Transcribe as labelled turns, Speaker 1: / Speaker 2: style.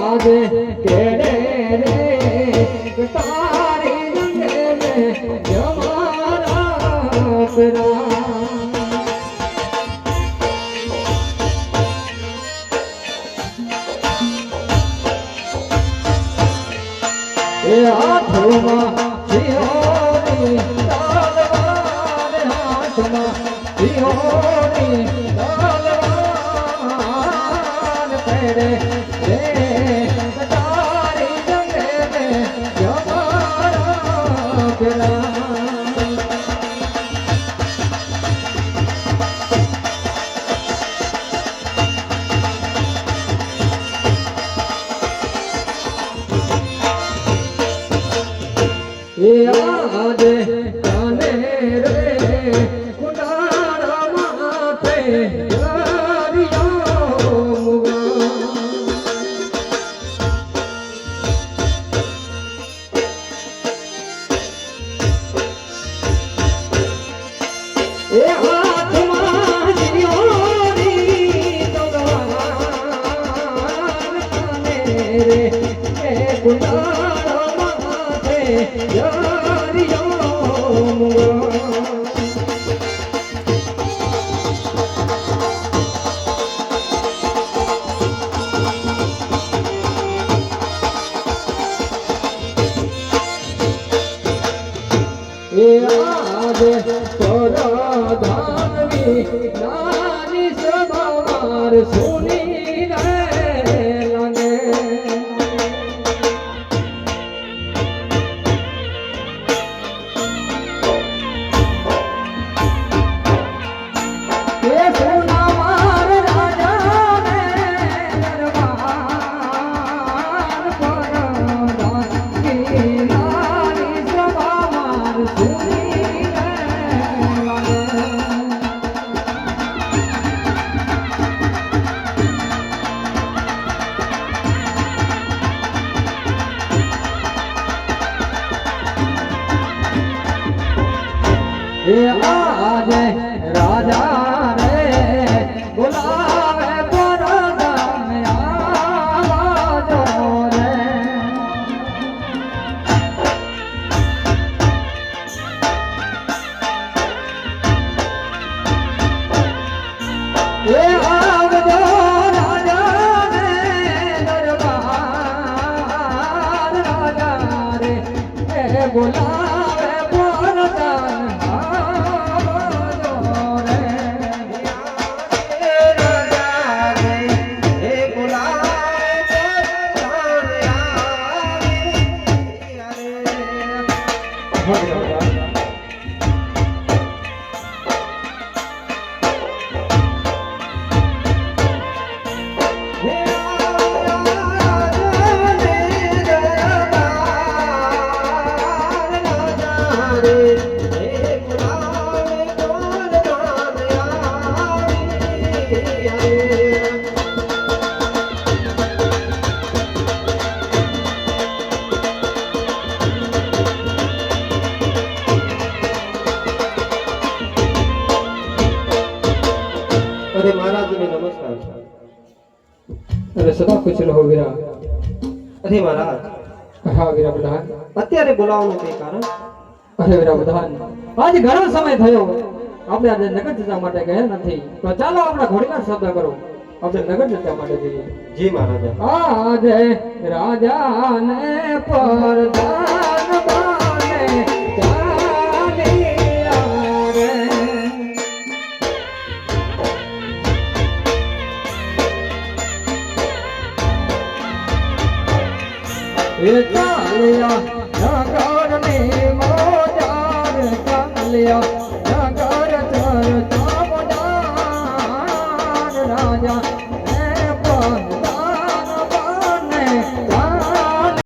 Speaker 1: આજે કેડે રે તારી રંગે મે જમારા પરા એ હાથમાં સિંહોની તલવાર હાથમાં સિંહોની તલવાર પેડે રે તારી રંગે મે જમારા પરા આજે કાને રે કુંડાળા માથે હરિયો મુગા એ હાથમાં જીઓની તલવાર કાને રે કુંડાળા માથે આજે પરાધાનવી નાની સભાર સુની રે લાગે એ સોના માર રાજા ને દરબાર પરાધાનવી નાની સભાર સુની આજે રાજા રે બોલાવે પરધાન આવાજો રે એ આવજો રાજા રે દરબાર રાજા રે બોલાવે પરધાન
Speaker 2: अरे महाराज जी नमस्कार।
Speaker 1: अरे सदा खुश रहो वीरा।
Speaker 2: अरे महाराज
Speaker 1: हाँ वीरा प्रधान
Speaker 2: અત્યારે બોલાવવાનું કઈ કારણ?
Speaker 1: અરે વીરા પ્રધાન આજ ઘણો સમય થયો આપણે આજે નગર જતા માટે ગયા નથી તો ચાલો આપણા ઘોડીના શબ્દ કરો આપણે નગર જતા માટે જઈએ।
Speaker 2: જી મહારાજ।
Speaker 1: આજે રાજાને પરધાન